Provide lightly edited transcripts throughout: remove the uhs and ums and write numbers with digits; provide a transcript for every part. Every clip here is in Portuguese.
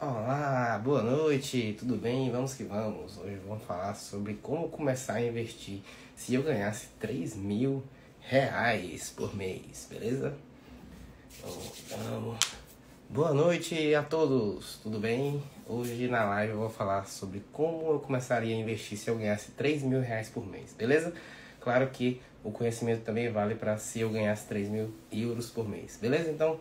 Olá, boa noite, tudo bem? Vamos que vamos. Hoje vamos falar sobre como começar a investir se eu ganhasse R$ 3.000 por mês, beleza? Vamos. Boa noite a todos, tudo bem? Hoje na live eu vou falar sobre como eu começaria a investir se eu ganhasse R$ 3.000 por mês, beleza? Claro que o conhecimento também vale para se eu ganhasse 3.000 euros por mês, beleza? Então,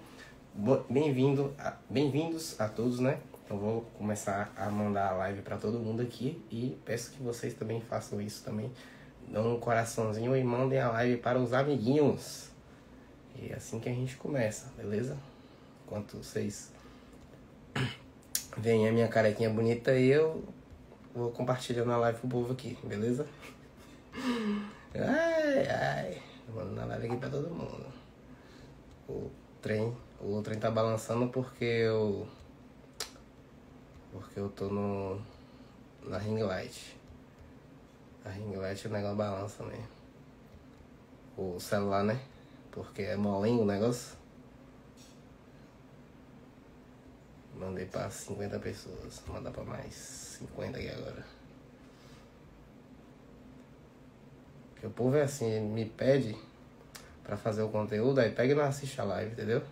bem-vindos a todos, né? Então vou começar a mandar a live para todo mundo aqui e peço que vocês também façam isso também. Dão um coraçãozinho e mandem a live para os amiguinhos. E é assim que a gente começa, beleza? Enquanto vocês veem a minha carequinha bonita e eu vou compartilhando a live pro povo aqui, beleza? Ai, mandando a live aqui para todo mundo. O trem tá balançando porque eu tô na ring light. A ring light o negócio balança mesmo. O celular, né? Porque é molinho o negócio. Mandei pra 50 pessoas. Vou mandar pra mais 50 aqui agora. Porque o povo é assim, ele me pede pra fazer o conteúdo, aí pega e não assiste a live, entendeu?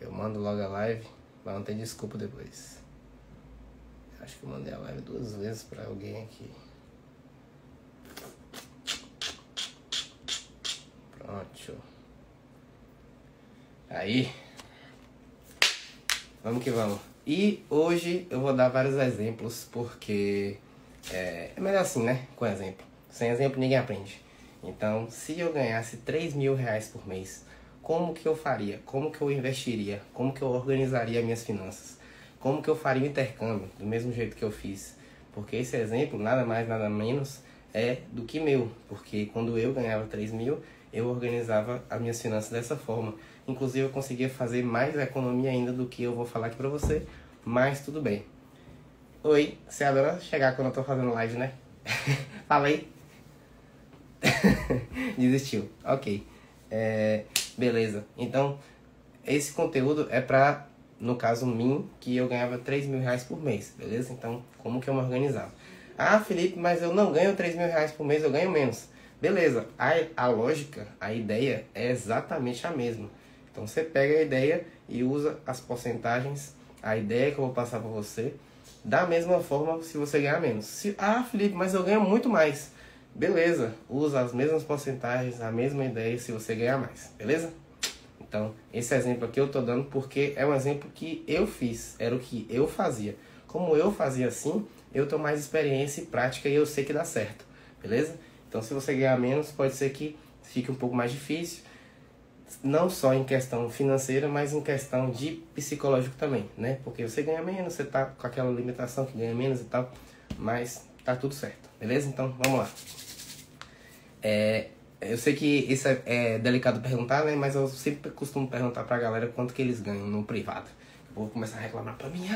Eu mando logo a live, mas não tem desculpa depois. Acho que eu mandei a live 2 vezes pra alguém aqui. Pronto. Aí. Vamos que vamos. E hoje eu vou dar vários exemplos, porque é melhor assim, né? Com exemplo. Sem exemplo ninguém aprende. Então, se eu ganhasse R$ 3.000 por mês, como que eu faria? Como que eu investiria? Como que eu organizaria minhas finanças? Como que eu faria o intercâmbio? Do mesmo jeito que eu fiz. Porque esse exemplo, nada mais, nada menos, é do que meu. Porque quando eu ganhava 3.000, eu organizava as minhas finanças dessa forma. Inclusive, eu conseguia fazer mais economia ainda do que eu vou falar aqui pra você. Mas tudo bem. Oi, você adora chegar quando eu tô fazendo live, né? Fala aí. Desistiu. Ok. Beleza. Então, esse conteúdo é pra, no caso mim, que eu ganhava R$ 3.000 por mês, beleza? Então, como que eu me organizava? Ah, Felipe, mas eu não ganho R$ 3.000 por mês, eu ganho menos. Beleza. A lógica, a ideia é exatamente a mesma. Então, você pega a ideia e usa as porcentagens, a ideia que eu vou passar pra você, da mesma forma se você ganhar menos. Felipe, mas eu ganho muito mais. Beleza, usa as mesmas porcentagens, a mesma ideia se você ganhar mais, beleza? Então, esse exemplo aqui eu tô dando porque é um exemplo que eu fiz, era o que eu fazia. Como eu fazia assim, eu tenho mais experiência e prática e eu sei que dá certo, beleza? Então, se você ganhar menos, pode ser que fique um pouco mais difícil, não só em questão financeira, mas em questão de psicológico também, né? Porque você ganha menos, você tá com aquela limitação que ganha menos e tal, mas tá tudo certo, beleza? Então, vamos lá. Eu sei que isso é delicado perguntar, né? Mas eu sempre costumo perguntar pra galera quanto que eles ganham no privado. Eu vou começar a reclamar pra mim,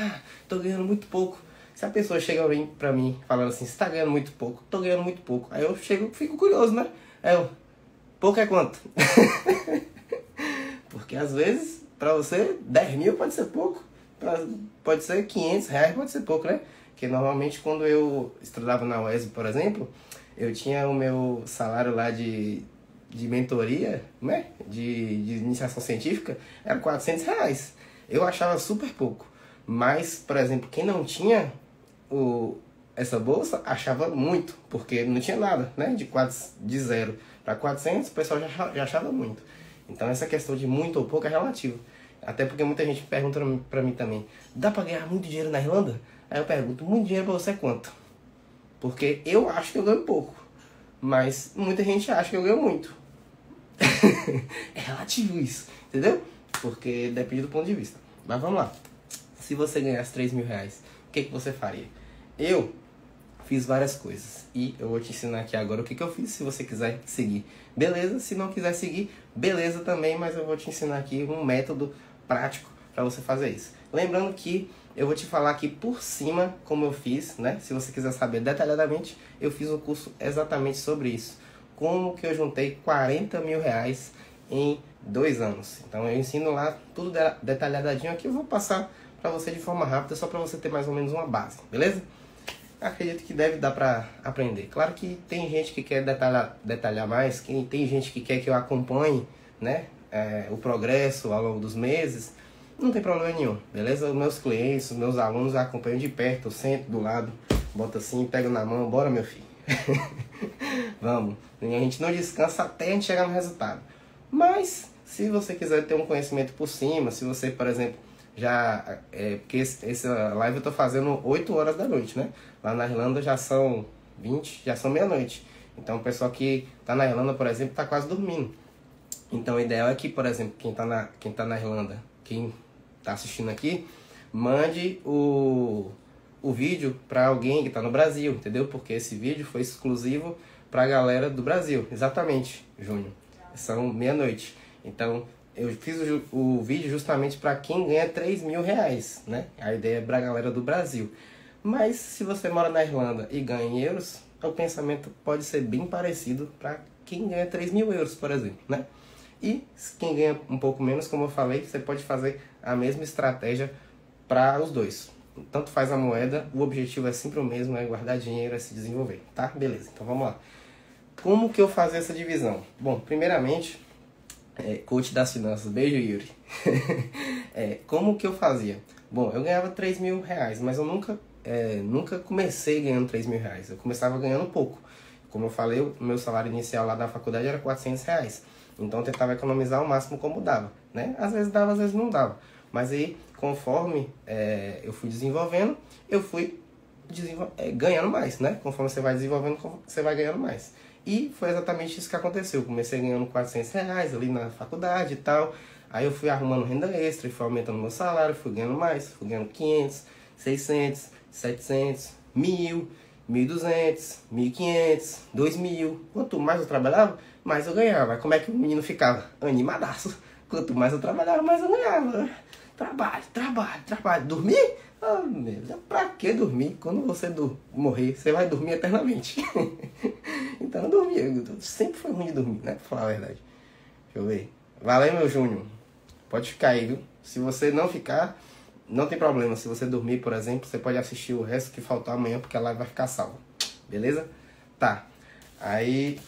tô ganhando muito pouco. Se a pessoa chega pra mim falando assim, você tá ganhando muito pouco, tô ganhando muito pouco. Aí eu fico curioso, né? Pouco é quanto? Porque às vezes, pra você, 10.000 pode ser pouco. Pode ser R$ 500, pode ser pouco, né? Porque normalmente quando eu estudava na UESB, por exemplo, eu tinha o meu salário lá de mentoria, né? De iniciação científica, era R$ 400. Eu achava super pouco. Mas, por exemplo, quem não tinha essa bolsa achava muito, porque não tinha nada, né? De 0 para 400, o pessoal já achava muito. Então essa questão de muito ou pouco é relativo. Até porque muita gente pergunta pra mim também, dá pra ganhar muito dinheiro na Irlanda? Aí eu pergunto, muito dinheiro pra você é quanto? Porque eu acho que eu ganho pouco, mas muita gente acha que eu ganho muito. É relativo isso, entendeu? Porque depende do ponto de vista. Mas vamos lá. Se você ganhasse R$ 3.000, o que você faria? Eu fiz várias coisas e eu vou te ensinar aqui agora o que eu fiz, se você quiser seguir. Beleza? Se não quiser seguir, beleza também, mas eu vou te ensinar aqui um método prático para você fazer isso. Lembrando que eu vou te falar aqui por cima como eu fiz, né? Se você quiser saber detalhadamente, eu fiz um curso exatamente sobre isso. Como que eu juntei R$ 40.000 em 2 anos. Então eu ensino lá tudo detalhadinho aqui. Eu vou passar para você de forma rápida, só para você ter mais ou menos uma base, beleza? Acredito que deve dar para aprender. Claro que tem gente que quer detalhar mais, tem gente que quer que eu acompanhe, né, o progresso ao longo dos meses. Não tem problema nenhum, beleza? Os meus clientes, os meus alunos acompanham de perto, eu sento do lado, boto assim, pego na mão, bora meu filho. Vamos, a gente não descansa até a gente chegar no resultado. Mas, se você quiser ter um conhecimento por cima, se você, por exemplo, porque essa live eu tô fazendo 8 horas da noite, né? Lá na Irlanda já são meia-noite. Então o pessoal que tá na Irlanda, por exemplo, tá quase dormindo. Então o ideal é que, por exemplo, quem tá na Irlanda, quem tá assistindo aqui, mande o vídeo para alguém que tá no Brasil, entendeu? Porque esse vídeo foi exclusivo pra galera do Brasil. Exatamente, Júnior. São meia-noite. Então, eu fiz o vídeo justamente para quem ganha 3 mil reais, né? A ideia é pra galera do Brasil. Mas, se você mora na Irlanda e ganha em euros, o pensamento pode ser bem parecido para quem ganha 3 mil euros, por exemplo, né? E quem ganha um pouco menos, como eu falei, você pode fazer a mesma estratégia para os dois. Tanto faz a moeda, o objetivo é sempre o mesmo, é guardar dinheiro, é se desenvolver, tá? Beleza, então vamos lá. Como que eu fazia essa divisão? Bom, primeiramente, coach das finanças, beijo Yuri. Como que eu fazia? Bom, eu ganhava 3 mil reais, mas eu nunca comecei ganhando 3 mil reais, eu começava ganhando pouco. Como eu falei, o meu salário inicial lá da faculdade era 400 reais. Então eu tentava economizar o máximo como dava, né? Às vezes dava, às vezes não dava. Mas aí, conforme eu fui desenvolvendo, eu fui ganhando mais, né? Conforme você vai desenvolvendo, você vai ganhando mais. E foi exatamente isso que aconteceu. Eu comecei ganhando 400 reais ali na faculdade e tal. Aí eu fui arrumando renda extra e fui aumentando meu salário, fui ganhando mais. Fui ganhando 500, 600, 700, 1.000, 1.200, 1.500, 2.000. Quanto mais eu trabalhava, mais eu ganhava. Como é que o menino ficava? Animadaço. Quanto mais eu trabalhava, mais eu ganhava. Trabalho. Dormir? Ah, meu Deus, pra que dormir? Quando você morrer, você vai dormir eternamente. Então eu dormia. Sempre foi ruim de dormir, né? Pra falar a verdade. Deixa eu ver. Valeu, meu Júnior. Pode ficar aí, viu? Se você não ficar, não tem problema. Se você dormir, por exemplo, você pode assistir o resto que faltou amanhã, porque a live vai ficar salva. Beleza? Tá. Aí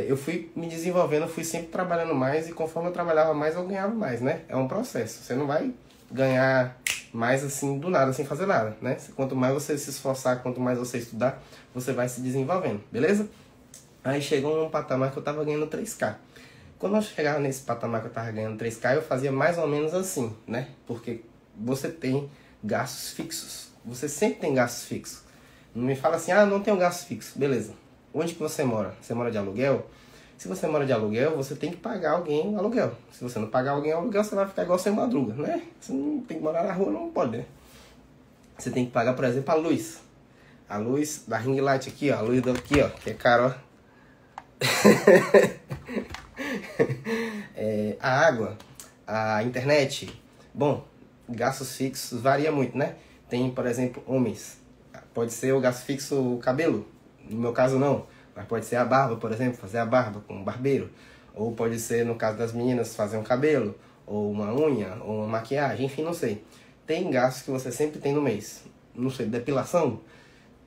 eu fui me desenvolvendo, fui sempre trabalhando mais, e conforme eu trabalhava mais, eu ganhava mais, né? É um processo. Você não vai ganhar mais assim do nada, sem fazer nada, né? Quanto mais você se esforçar, quanto mais você estudar, você vai se desenvolvendo, beleza? Aí chegou um patamar que eu tava ganhando 3K. Quando eu chegava nesse patamar que eu tava ganhando 3K, eu fazia mais ou menos assim, né? Porque você tem gastos fixos. Você sempre tem gastos fixos. Não me fala assim, não tenho gasto fixo. Beleza. Onde que você mora? Você mora de aluguel? Se você mora de aluguel, você tem que pagar alguém o aluguel. Se você não pagar alguém o aluguel, você vai ficar igual Sem Madruga, né? Você não tem que morar na rua, não pode, né? Você tem que pagar, por exemplo, a luz. A luz da ring light aqui, ó. A luz daqui, ó. Que é caro, ó. A água, a internet. Bom, gastos fixos varia muito, né? Tem, por exemplo, homens. Pode ser o gasto fixo o cabelo. No meu caso, não. Mas pode ser a barba, por exemplo, fazer a barba com um barbeiro. Ou pode ser, no caso das meninas, fazer um cabelo, ou uma unha, ou uma maquiagem, enfim, não sei. Tem gastos que você sempre tem no mês. Não sei, depilação?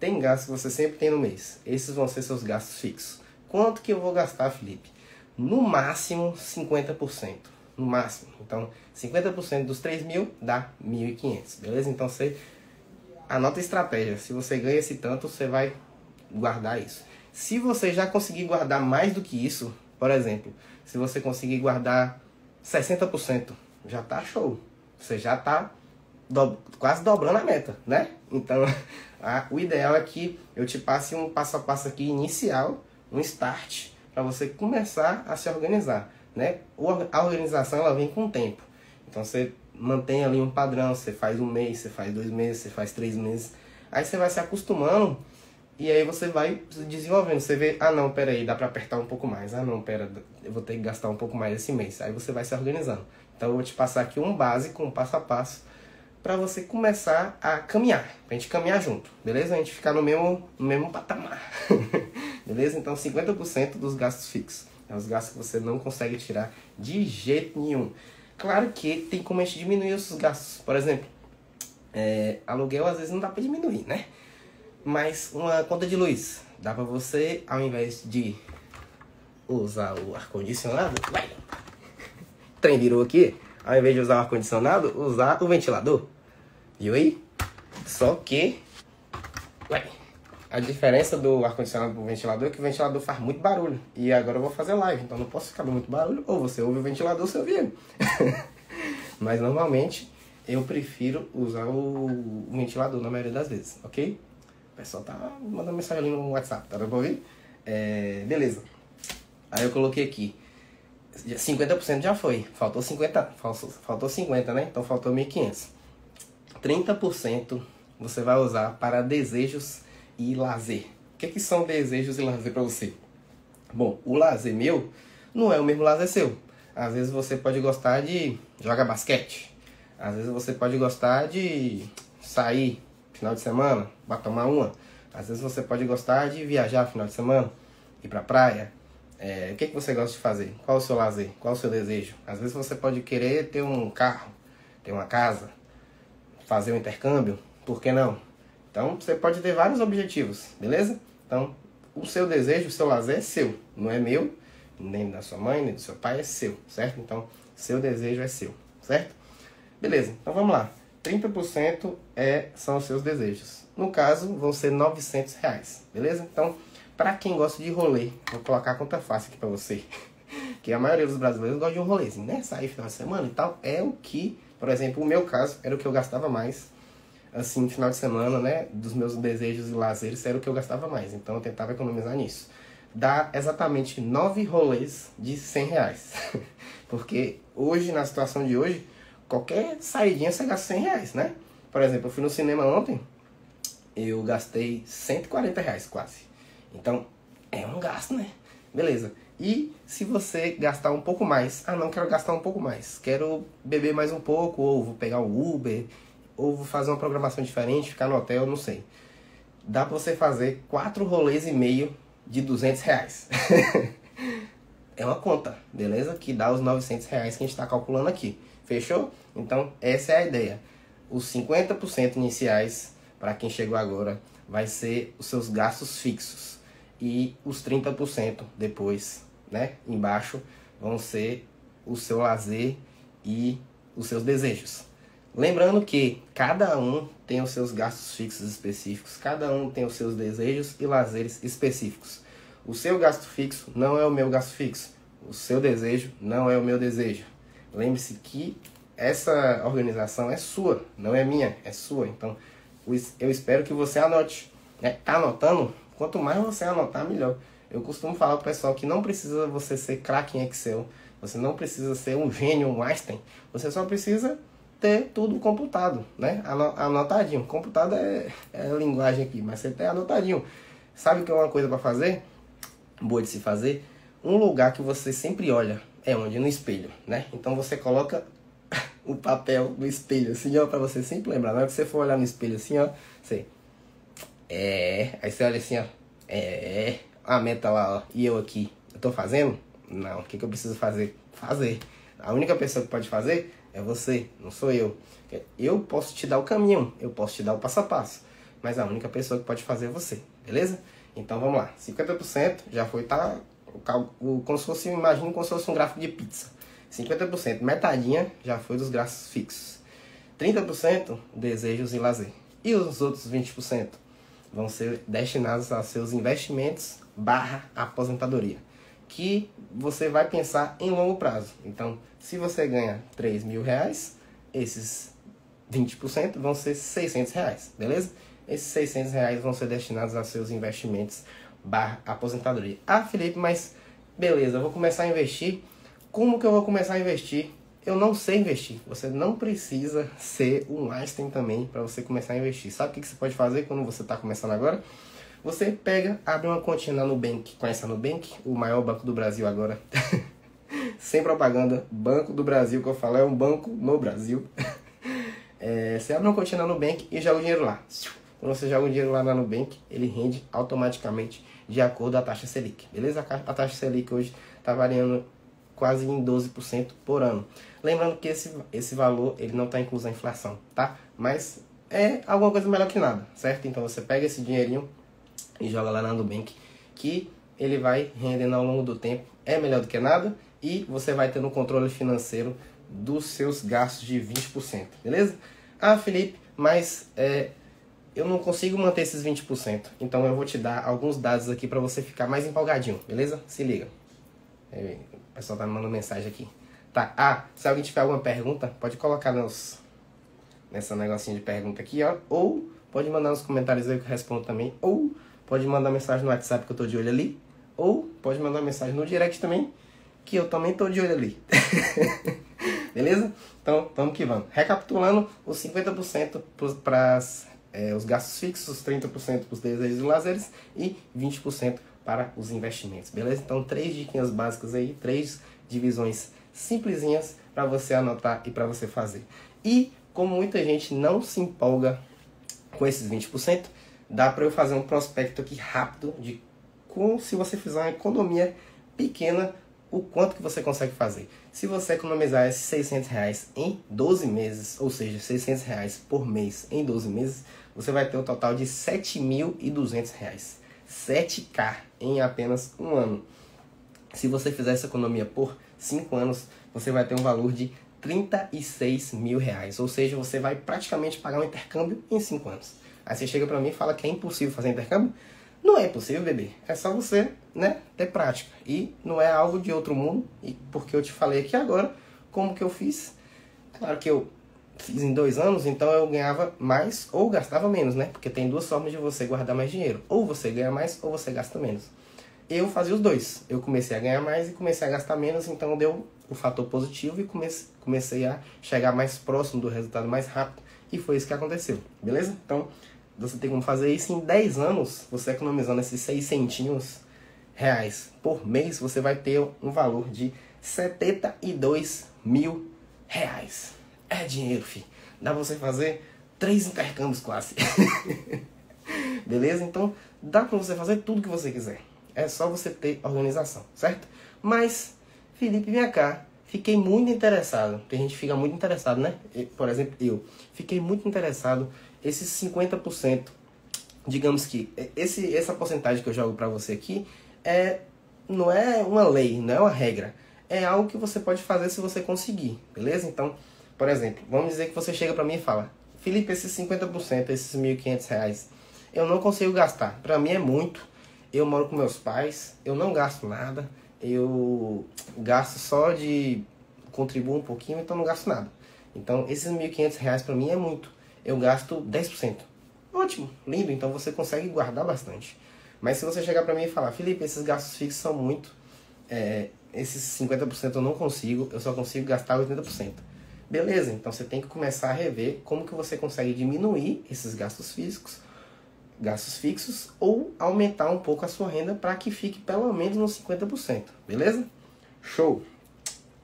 Tem gastos que você sempre tem no mês. Esses vão ser seus gastos fixos. Quanto que eu vou gastar, Felipe? No máximo, 50%. No máximo. Então, 50% dos 3 mil dá 1.500, beleza? Então, você anota a estratégia. Se você ganha esse tanto, você vai guardar isso. Se você já conseguir guardar mais do que isso, por exemplo, se você conseguir guardar 60%, já tá show. Você já tá quase dobrando a meta, né? Então, o ideal é que eu te passe um passo a passo aqui inicial, um start, para você começar a se organizar, né? A organização, ela vem com o tempo. Então, você mantém ali um padrão, você faz 1 mês, você faz 2 meses, você faz 3 meses. Aí você vai se acostumando. E aí você vai se desenvolvendo, você vê, não, pera aí, dá pra apertar um pouco mais. Não, pera, eu vou ter que gastar um pouco mais esse mês. Aí você vai se organizando. Então eu vou te passar aqui um básico, um passo a passo, pra você começar a caminhar, pra gente caminhar junto, beleza? A gente ficar no mesmo patamar, beleza? Então 50% dos gastos fixos. É os gastos que você não consegue tirar de jeito nenhum. Claro que tem como a gente diminuir os gastos. Por exemplo, aluguel às vezes não dá para diminuir, né? Mas uma conta de luz, dá para você, ao invés de usar o ar-condicionado, o trem virou aqui, ao invés de usar o ar-condicionado, usar o ventilador. Viu aí? Só que a diferença do ar-condicionado pro ventilador é que o ventilador faz muito barulho. E agora eu vou fazer live, então não posso ficar com muito barulho. Ou você ouve o ventilador, ou você ouve ele. Mas normalmente eu prefiro usar o ventilador na maioria das vezes, ok? O pessoal tá mandando mensagem ali no WhatsApp, tá dando pra ouvir? Beleza. Aí eu coloquei aqui. 50% já foi. Faltou 50, né? Então faltou 1.500. 30% você vai usar para desejos e lazer. O que são desejos e lazer para você? Bom, o lazer meu não é o mesmo lazer seu. Às vezes você pode gostar de jogar basquete. Às vezes você pode gostar de sair final de semana, para tomar uma. Às vezes você pode gostar de viajar final de semana, ir pra praia. O que você gosta de fazer? Qual o seu lazer? Qual o seu desejo? Às vezes você pode querer ter um carro, ter uma casa, fazer um intercâmbio. Por que não? Então você pode ter vários objetivos, beleza? Então o seu desejo, o seu lazer é seu, não é meu, nem da sua mãe, nem do seu pai, é seu, certo? Então seu desejo é seu, certo? Beleza, então vamos lá. 30% são os seus desejos. No caso, vão ser R$900, beleza? Então, para quem gosta de rolê, vou colocar a conta fácil aqui para você. Que a maioria dos brasileiros gosta de um rolezinho, né? Sair final de semana e tal. É o que, por exemplo, o meu caso, era o que eu gastava mais. Assim, final de semana, né? Dos meus desejos e lazeres, era o que eu gastava mais. Então, eu tentava economizar nisso. Dá exatamente 9 rolês de R$100. Porque hoje, na situação de hoje, qualquer saidinha você gasta R$100, né? Por exemplo, eu fui no cinema ontem, eu gastei R$140 quase. Então, é um gasto, né? Beleza. E se você gastar um pouco mais, não quero gastar um pouco mais, quero beber mais um pouco, ou vou pegar o Uber, ou vou fazer uma programação diferente, ficar no hotel, não sei. Dá pra você fazer 4 rolês e meio de R$200. É uma conta, beleza? Que dá os R$900 que a gente está calculando aqui. Fechou? Então, essa é a ideia. Os 50% iniciais, para quem chegou agora, vai ser os seus gastos fixos. E os 30% depois, né, embaixo, vão ser o seu lazer e os seus desejos. Lembrando que cada um tem os seus gastos fixos específicos, cada um tem os seus desejos e lazeres específicos. O seu gasto fixo não é o meu gasto fixo. O seu desejo não é o meu desejo. Lembre-se que essa organização é sua, não é minha, é sua. Então, eu espero que você anote. Tá anotando? Quanto mais você anotar, melhor. Eu costumo falar pro pessoal que não precisa você ser craque em Excel. Você não precisa ser um gênio, um Einstein. Você só precisa ter tudo computado, né? Anotadinho. Computado é a linguagem aqui, mas você tem anotadinho. Sabe o que é uma coisa para fazer? Boa de se fazer? Um lugar que você sempre olha é onde? No espelho, né? Então você coloca o papel no espelho, assim, ó, pra você sempre lembrar. Na hora que você for olhar no espelho, assim, ó, você... Aí você olha assim, ó. A meta lá, ó. E eu aqui, eu tô fazendo? Não, o que eu preciso fazer? Fazer. A única pessoa que pode fazer é você, não sou eu. Eu posso te dar o caminho, eu posso te dar o passo a passo, mas a única pessoa que pode fazer é você, beleza? Então vamos lá, 50% já foi, tá? Como se fosse, imagina como se fosse um gráfico de pizza. 50%, metadinha, já foi dos gastos fixos. 30% desejos e lazer. E os outros 20% vão ser destinados a seus investimentos / aposentadoria, que você vai pensar em longo prazo. Então, se você ganha R$3.000, esses 20% vão ser R$600, beleza? Esses R$600 vão ser destinados a seus investimentos / aposentadoria. Felipe, mas beleza, eu vou começar a investir. Como que eu vou começar a investir? Eu não sei investir. Você não precisa ser um Einstein também para você começar a investir. Sabe o que você pode fazer quando você está começando agora? Você pega, abre uma continha na Nubank. Conhece a Nubank? O maior banco do Brasil agora. Sem propaganda. Banco do Brasil, que eu falo, é um banco no Brasil. Você abre uma continha na Nubank e joga o dinheiro lá. Quando você joga o dinheiro lá na Nubank, ele rende automaticamente de acordo com a taxa Selic. Beleza? A taxa Selic hoje está variando quase em 12% por ano. Lembrando que esse valor ele não está incluso a inflação, tá? Mas é alguma coisa melhor que nada, certo? Então você pega esse dinheirinho e joga lá na Nubank, que ele vai rendendo ao longo do tempo. É melhor do que nada e você vai ter um controle financeiro dos seus gastos de 20%, beleza? Ah, Felipe, mas eu não consigo manter esses 20%. Então eu vou te dar alguns dados aqui para você ficar mais empolgadinho, beleza? Se liga. O pessoal tá me mandando mensagem aqui. Tá, se alguém tiver alguma pergunta, pode colocar nessa negocinho de pergunta aqui, ó. Ou pode mandar nos comentários aí que eu respondo também. Ou pode mandar mensagem no WhatsApp que eu tô de olho ali. Ou pode mandar mensagem no direct também, que eu também tô de olho ali. Beleza? Então, vamos que vamos. Recapitulando, os 50% para os gastos fixos, 30% para os desejos e lazeres e 20% para os investimentos. Beleza? Então, 3 dicas básicas aí, 3 divisões simplesinhas para você anotar e para você fazer. E, como muita gente não se empolga com esses 20%, dá para eu fazer um prospecto aqui rápido de como, se você fizer uma economia pequena, o quanto que você consegue fazer. Se você economizar esses R$600 em 12 meses, ou seja, R$600 por mês em 12 meses, você vai ter um total de R$7.200. 7K em apenas um ano. Se você fizer essa economia por 5 anos, você vai ter um valor de R$36 mil. Ou seja, você vai praticamente pagar um intercâmbio em 5 anos. Aí você chega pra mim e fala que é impossível fazer intercâmbio? Não é impossível, bebê. É só você, né, ter prática. E não é algo de outro mundo. E porque eu te falei aqui agora como que eu fiz. Claro que eu fiz em 2 anos, então eu ganhava mais ou gastava menos, né? Porque tem 2 formas de você guardar mais dinheiro. Ou você ganha mais ou você gasta menos. Eu fazia os dois. Eu comecei a ganhar mais e comecei a gastar menos, então deu o fator positivo e comecei a chegar mais próximo do resultado mais rápido. E foi isso que aconteceu, beleza? Então, você tem como fazer isso em 10 anos, você economizando esses 600 reais por mês, você vai ter um valor de R$72 mil. É dinheiro, filho. Dá pra você fazer 3 intercâmbios quase. Beleza? Então, dá pra você fazer tudo que você quiser. É só você ter organização, certo? Mas, Felipe, vem cá. Fiquei muito interessado. Tem gente que fica muito interessado, né? Por exemplo, eu. Fiquei muito interessado. Esses 50%, digamos que essa porcentagem que eu jogo pra você aqui, não é uma lei, não é uma regra. É algo que você pode fazer se você conseguir, beleza? Então, por exemplo, vamos dizer que você chega pra mim e fala: Felipe, esses 50%, esses R$1.500, eu não consigo gastar. Pra mim é muito. Eu moro com meus pais, eu não gasto nada. Eu gasto só de... contribuo um pouquinho, então não gasto nada. Então, esses R$1.500 pra mim é muito. Eu gasto 10%. Ótimo, lindo, então você consegue guardar bastante. Mas se você chegar pra mim e falar: Felipe, esses gastos fixos são muito, esses 50% eu não consigo, eu só consigo gastar 80%. Beleza, então você tem que começar a rever como que você consegue diminuir esses gastos fixos ou aumentar um pouco a sua renda para que fique pelo menos nos 50%, beleza? Show!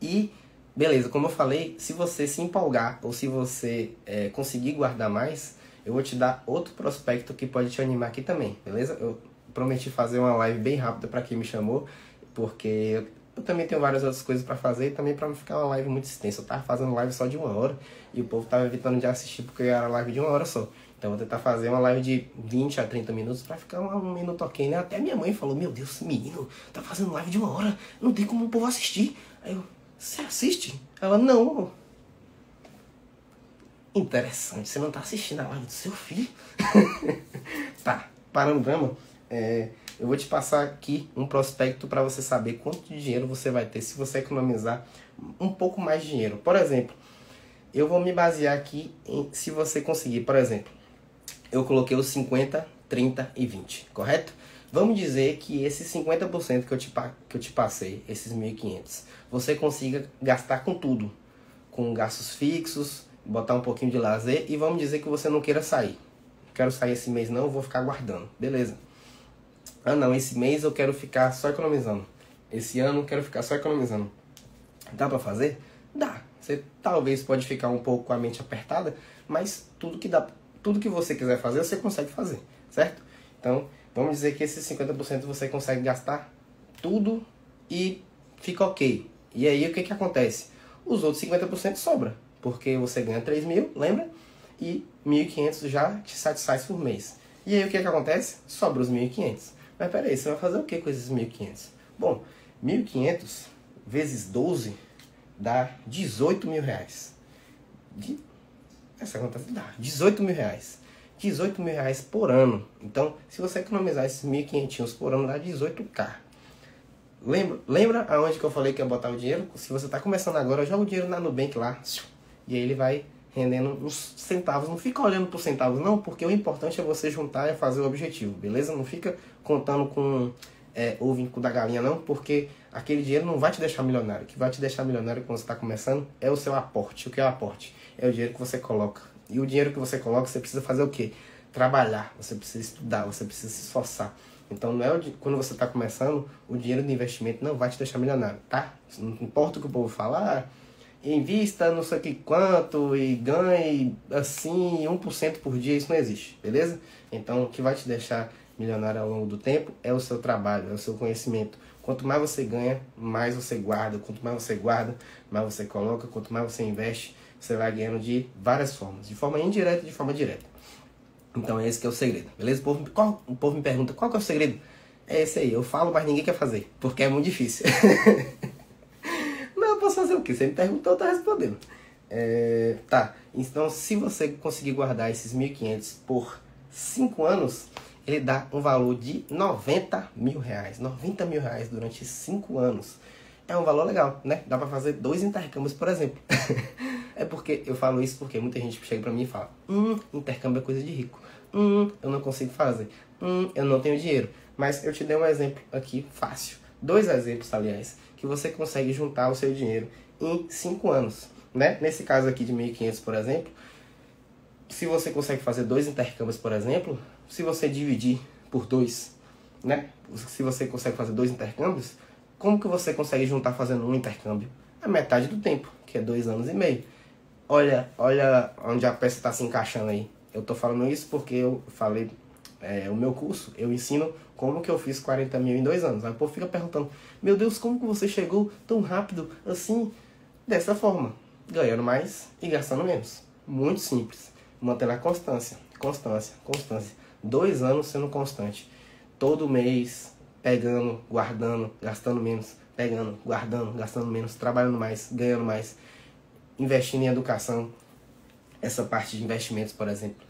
E, beleza, como eu falei, se você se empolgar ou se você conseguir guardar mais, eu vou te dar outro prospecto que pode te animar aqui também, beleza? Eu prometi fazer uma live bem rápida para quem me chamou, porque eu também tenho várias outras coisas para fazer e também para não ficar uma live muito extensa. Eu tava fazendo live só de 1 hora e o povo tava evitando de assistir porque era live de 1 hora só. Então eu vou tentar fazer uma live de 20 a 30 minutos pra ficar um minuto ok, né? Até minha mãe falou: meu Deus, esse menino tá fazendo live de 1 hora, não tem como o povo assistir. Aí eu: você assiste? Ela: não. Interessante, você não tá assistindo a live do seu filho? Tá, parando drama. Eu vou te passar aqui um prospecto para você saber quanto de dinheiro você vai ter se você economizar um pouco mais de dinheiro. Por exemplo, eu vou me basear aqui em se você conseguir, por exemplo, eu coloquei os 50, 30 e 20, correto? Vamos dizer que esses 50% que eu te passei, esses 1.500, você consiga gastar com tudo. Com gastos fixos, botar um pouquinho de lazer e vamos dizer que você não queira sair. Não quero sair esse mês não, eu vou ficar guardando. Beleza. Ah não, esse mês eu quero ficar só economizando. Esse ano eu quero ficar só economizando. Dá pra fazer? Dá. Você talvez pode ficar um pouco com a mente apertada, mas tudo que você quiser fazer, você consegue fazer, certo? Então, vamos dizer que esses 50% você consegue gastar tudo e fica ok. E aí o que acontece? Os outros 50% sobra, porque você ganha 3 mil, lembra? E 1.500 já te satisfaz por mês. E aí o que acontece? Sobra os 1.500. Mas peraí, você vai fazer o que com esses 1.500? Bom, 1.500 vezes 12 dá 18 mil reais. Essa conta dá 18 mil reais. 18 mil reais por ano. Então, se você economizar esses 1.500 por ano, dá 18k. Lembra aonde que eu falei que ia botar o dinheiro? Se você está começando agora, joga o dinheiro na Nubank lá. E aí ele vai rendendo uns centavos. Não fica olhando por centavos não, porque o importante é você juntar e fazer o objetivo, beleza? Não fica contando com ovo em cu da galinha não, porque aquele dinheiro não vai te deixar milionário. O que vai te deixar milionário quando você está começando é o seu aporte. O que é o aporte? É o dinheiro que você coloca. E o dinheiro que você coloca, você precisa fazer o quê? Trabalhar, você precisa estudar, você precisa se esforçar. Então, não é quando você está começando, o dinheiro do investimento não vai te deixar milionário, tá? Não importa o que o povo falar, invista não sei o que quanto e ganhe assim 1% por dia, isso não existe, beleza? Então, o que vai te deixar milionário ao longo do tempo é o seu trabalho, é o seu conhecimento. Quanto mais você ganha, mais você guarda. Quanto mais você guarda, mais você coloca. Quanto mais você investe, você vai ganhando de várias formas. De forma indireta e de forma direta. Então esse que é o segredo, beleza? O povo me pergunta, qual que é o segredo? É esse aí, eu falo, mas ninguém quer fazer, porque é muito difícil. Mas eu posso fazer o quê? Você me perguntou, eu tô respondendo. Tá, então se você conseguir guardar esses 1.500 por 5 anos, ele dá um valor de 90 mil reais. 90 mil reais durante 5 anos. É um valor legal, né? Dá pra fazer 2 intercâmbios, por exemplo. É porque eu falo isso porque muita gente chega pra mim e fala: intercâmbio é coisa de rico. Eu não consigo fazer. Eu não tenho dinheiro. Mas eu te dei um exemplo aqui fácil. 2 exemplos, aliás, que você consegue juntar o seu dinheiro em 5 anos. Né? Nesse caso aqui de 1.500, por exemplo, se você consegue fazer 2 intercâmbios, por exemplo, se você dividir por 2, né? Se você consegue fazer 2 intercâmbios, como que você consegue juntar fazendo um intercâmbio? A metade do tempo, que é 2 anos e meio. Olha onde a peça está se encaixando aí. Eu tô falando isso porque eu falei, o meu curso, eu ensino como que eu fiz 40 mil em 2 anos. Aí o povo fica perguntando, meu Deus, como que você chegou tão rápido assim? Dessa forma, ganhando mais e gastando menos. Muito simples. Mantendo a constância. 2 anos sendo constante. Todo mês, pegando, guardando, gastando menos. Pegando, guardando, gastando menos. Trabalhando mais, ganhando mais. Investindo em educação. Essa parte de investimentos, por exemplo.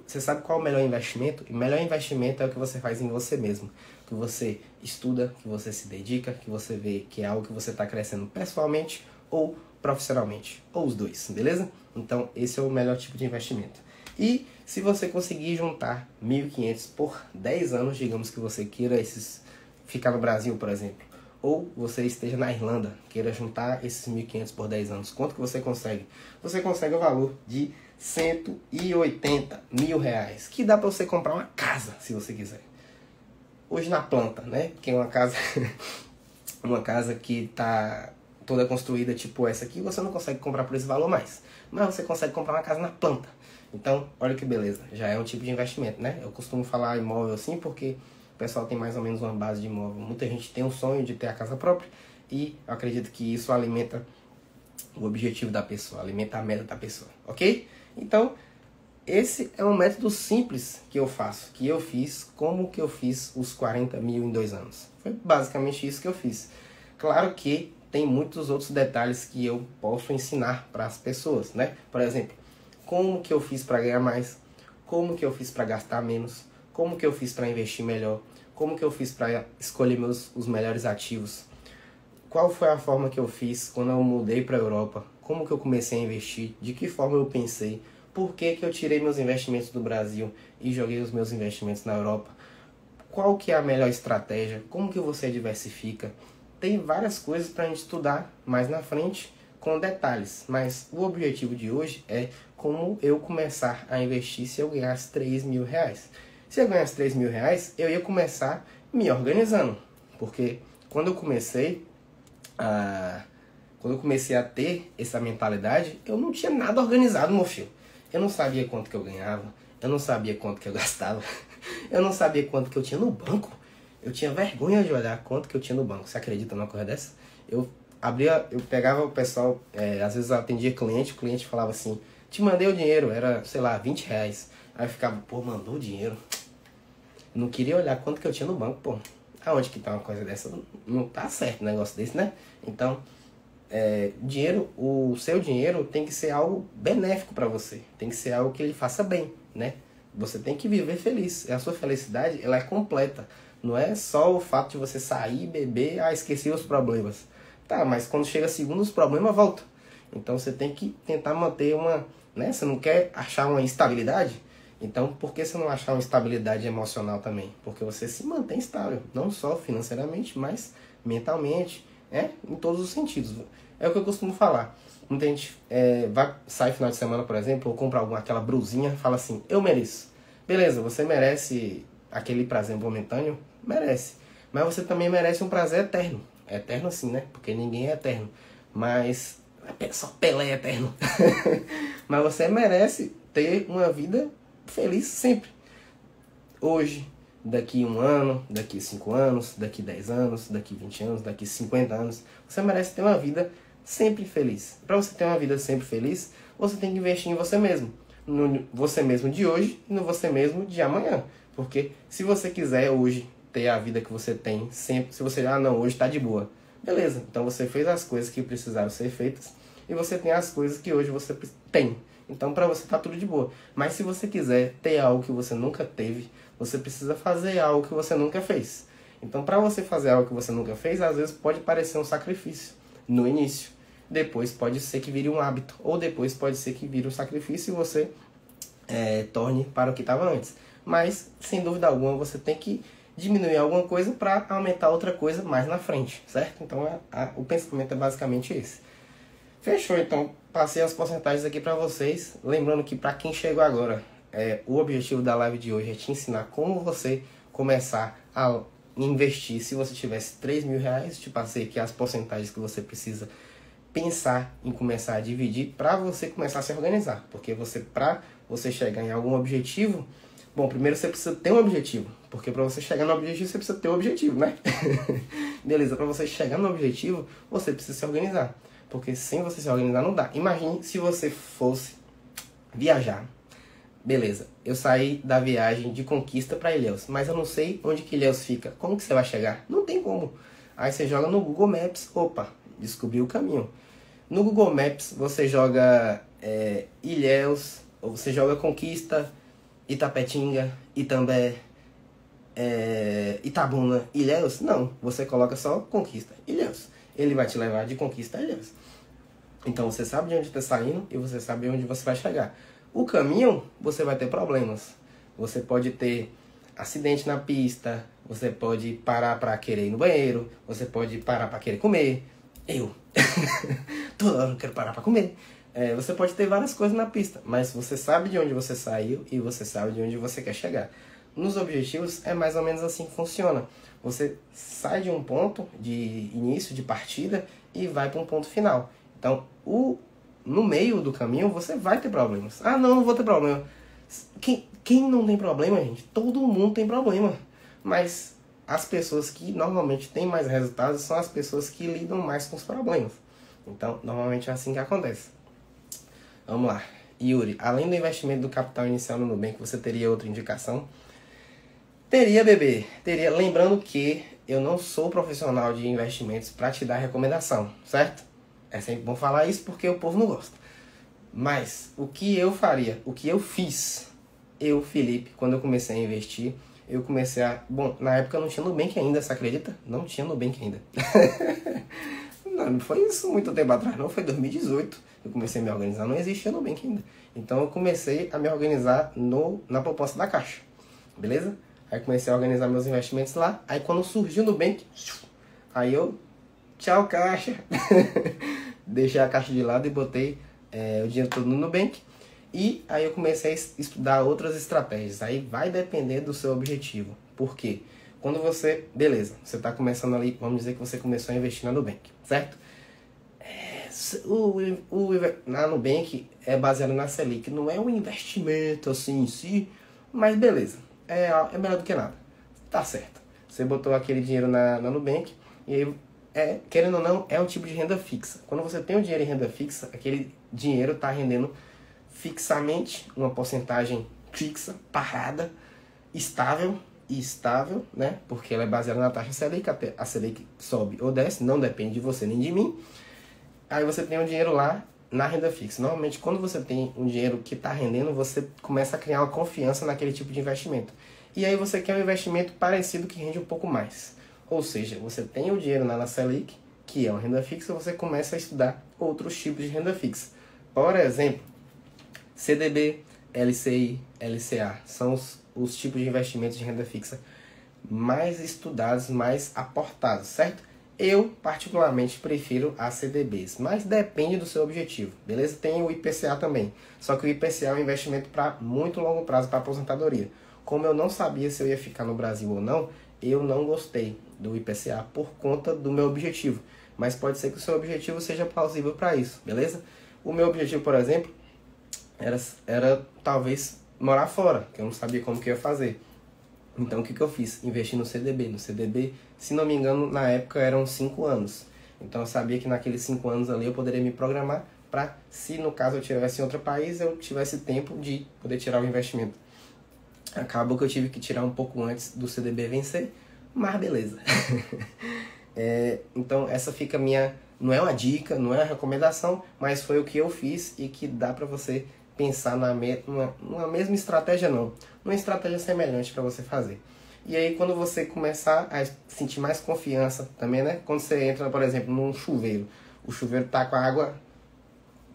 Você sabe qual é o melhor investimento? O melhor investimento é o que você faz em você mesmo. Que você estuda, que você se dedica, que você vê que é algo que você está crescendo pessoalmente ou profissionalmente. Ou os dois, beleza? Então, esse é o melhor tipo de investimento. E se você conseguir juntar 1.500 por 10 anos, digamos que você queira ficar no Brasil, por exemplo, ou você esteja na Irlanda, queira juntar esses 1.500 por 10 anos, quanto que você consegue? Você consegue o valor de 180 mil reais, que dá para você comprar uma casa, se você quiser. Hoje na planta, né? Que é uma casa, uma casa que tá toda construída tipo essa aqui, você não consegue comprar por esse valor mais. Mas você consegue comprar uma casa na planta. Então, olha que beleza, já é um tipo de investimento, né? Eu costumo falar imóvel assim porque o pessoal tem mais ou menos uma base de imóvel. Muita gente tem um sonho de ter a casa própria e eu acredito que isso alimenta o objetivo da pessoa, alimenta a meta da pessoa, ok? Então, esse é um método simples que eu faço, que eu fiz, como que eu fiz os 40 mil em 2 anos. Foi basicamente isso que eu fiz. Claro que tem muitos outros detalhes que eu posso ensinar para as pessoas, né? Por exemplo, como que eu fiz para ganhar mais, como que eu fiz para gastar menos, como que eu fiz para investir melhor, como que eu fiz para escolher os melhores ativos, qual foi a forma que eu fiz quando eu mudei para a Europa, como que eu comecei a investir, de que forma eu pensei, por que que eu tirei meus investimentos do Brasil e joguei os meus investimentos na Europa, qual que é a melhor estratégia, como que você diversifica. Tem várias coisas para a gente estudar mais na frente com detalhes, mas o objetivo de hoje é como eu começar a investir se eu ganhasse 3 mil reais. Se eu ganhasse 3 mil reais, eu ia começar me organizando, porque quando eu comecei a ter essa mentalidade, eu não tinha nada organizado, meu filho. Eu não sabia quanto que eu ganhava, eu não sabia quanto que eu gastava, eu não sabia quanto que eu tinha no banco. Eu tinha vergonha de olhar quanto que eu tinha no banco. Você acredita numa coisa dessa? Eu pegava o pessoal, às vezes eu atendia cliente, o cliente falava assim, te mandei o dinheiro, era, sei lá, R$ 20. Aí eu ficava, pô, mandou o dinheiro. Eu não queria olhar quanto que eu tinha no banco, pô. Aonde que tá uma coisa dessa? Não tá certo um negócio desse, né? Então, o seu dinheiro tem que ser algo benéfico para você. Tem que ser algo que ele faça bem, né? Você tem que viver feliz. A sua felicidade, ela é completa. Não é só o fato de você sair, beber, esquecer os problemas. Tá, mas quando chega segundo, os problemas voltam. Então você tem que tentar manter né? Você não quer achar uma estabilidade? Então, por que você não achar uma estabilidade emocional também? Porque você se mantém estável, não só financeiramente, mas mentalmente, em todos os sentidos. É o que eu costumo falar. Muita gente vai sair final de semana, por exemplo, ou compra aquela brusinha, fala assim, eu mereço. Beleza, você merece aquele prazer momentâneo? Merece. Mas você também merece um prazer eterno. Eterno assim, né? Porque ninguém é eterno. Mas só Pelé é eterno. Mas você merece ter uma vida feliz sempre. Hoje, daqui 1 ano, daqui 5 anos, daqui 10 anos, daqui 20 anos, daqui 50 anos. Você merece ter uma vida sempre feliz. Para você ter uma vida sempre feliz, você tem que investir em você mesmo. No você mesmo de hoje e no você mesmo de amanhã. Porque se você quiser hoje ter a vida que você tem sempre, se você não, hoje está de boa. Beleza, então você fez as coisas que precisaram ser feitas e você tem as coisas que hoje você tem. Então para você tá tudo de boa. Mas se você quiser ter algo que você nunca teve, você precisa fazer algo que você nunca fez. Então para você fazer algo que você nunca fez, às vezes pode parecer um sacrifício no início. Depois pode ser que vire um hábito. Ou depois pode ser que vire um sacrifício e você torne para o que estava antes. Mas, sem dúvida alguma, você tem que diminuir alguma coisa para aumentar outra coisa mais na frente, certo? Então o pensamento é basicamente esse. Fechou, então passei as porcentagens aqui para vocês. Lembrando que para quem chegou agora, o objetivo da live de hoje é te ensinar como você começar a investir. Se você tivesse R$ 3.000, te passei aqui as porcentagens que você precisa pensar em começar a dividir para você começar a se organizar. Porque para você chegar em algum objetivo, bom, primeiro você precisa ter um objetivo. Porque para você chegar no objetivo, você precisa ter um objetivo, né? Beleza, para você chegar no objetivo, você precisa se organizar. Porque sem você se organizar não dá. Imagine se você fosse viajar. Beleza, eu saí da viagem de Conquista para Ilhéus, mas eu não sei onde que Ilhéus fica. Como que você vai chegar? Não tem como. Aí você joga no Google Maps, opa, descobriu o caminho. No Google Maps você joga Ilhéus, ou você joga Conquista, Itapetinga, Itambé, Itabuna, Ilhéus. Não, você coloca só Conquista, Ilhéus. Ele vai te levar de Conquista a Ilhéus. Então você sabe de onde está saindo e você sabe onde você vai chegar. O caminho, você vai ter problemas. Você pode ter acidente na pista, você pode parar para querer ir no banheiro, você pode parar para querer comer. Toda hora eu quero parar para comer. Você pode ter várias coisas na pista, mas você sabe de onde você saiu e você sabe de onde você quer chegar. Nos objetivos é mais ou menos assim que funciona. Você sai de um ponto de início, de partida, e vai para um ponto final. Então, no meio do caminho, você vai ter problemas. Ah, não vou ter problema. Quem não tem problema, gente? Todo mundo tem problema. Mas as pessoas que normalmente têm mais resultados são as pessoas que lidam mais com os problemas. Então, normalmente é assim que acontece. Vamos lá. Yuri, além do investimento do capital inicial no Nubank, você teria outra indicação? Teria, bebê. Teria. Lembrando que eu não sou profissional de investimentos para te dar recomendação, certo? É sempre bom falar isso porque o povo não gosta. Mas o que eu faria, o que eu fiz, Felipe, quando eu comecei a investir, eu comecei a... Bom, na época eu não tinha Nubank ainda, você acredita? Não tinha Nubank ainda. Não foi isso muito tempo atrás, não. Foi 2018. Eu comecei a me organizar, não existia Nubank ainda. Então eu comecei a me organizar na proposta da Caixa. Beleza? Aí comecei a organizar meus investimentos lá. Aí quando surgiu o Nubank, aí eu... Tchau, Caixa! Deixei a Caixa de lado e botei o dinheiro todo no Nubank. E aí eu comecei a estudar outras estratégias. Aí vai depender do seu objetivo. Por quê? Quando você... Beleza, você está começando ali... Vamos dizer que você começou a investir na Nubank, certo? Na Nubank é baseado na Selic. Não é um investimento assim em si, mas beleza. É melhor do que nada. Tá certo. Você botou aquele dinheiro na Nubank e aí querendo ou não, é um tipo de renda fixa. Quando você tem o dinheiro em renda fixa, aquele dinheiro está rendendo fixamente uma porcentagem fixa, parada, estável e estável, né? Porque ela é baseada na taxa Selic, a Selic sobe ou desce, não depende de você nem de mim. Aí você tem o dinheiro lá na renda fixa. Normalmente, quando você tem um dinheiro que está rendendo, você começa a criar uma confiança naquele tipo de investimento. E aí você quer um investimento parecido que rende um pouco mais. Ou seja, você tem o dinheiro lá na Selic, que é uma renda fixa, você começa a estudar outros tipos de renda fixa. Por exemplo, CDB, LCI, LCA são os tipos de investimentos de renda fixa mais estudados, mais aportados, certo? Eu, particularmente, prefiro as CDBs, mas depende do seu objetivo, beleza? Tem o IPCA também, só que o IPCA é um investimento para muito longo prazo para aposentadoria. Como eu não sabia se eu ia ficar no Brasil ou não, eu não gostei do IPCA por conta do meu objetivo. Mas pode ser que o seu objetivo seja plausível para isso, beleza? O meu objetivo, por exemplo, era talvez morar fora, que eu não sabia como que eu ia fazer. Então o que eu fiz? Investi no CDB. No CDB, se não me engano, na época eram 5 anos. Então eu sabia que naqueles 5 anos ali eu poderia me programar para, se no caso eu estivesse em outro país, eu tivesse tempo de poder tirar o investimento. Acabou que eu tive que tirar um pouco antes do CDB vencer, mas beleza. Então essa fica a minha... Não é uma dica, não é uma recomendação, mas foi o que eu fiz e que dá para você pensar numa mesma estratégia, não. Numa estratégia semelhante para você fazer. E aí quando você começar a sentir mais confiança também, né? Quando você entra, por exemplo, num chuveiro. O chuveiro tá com a água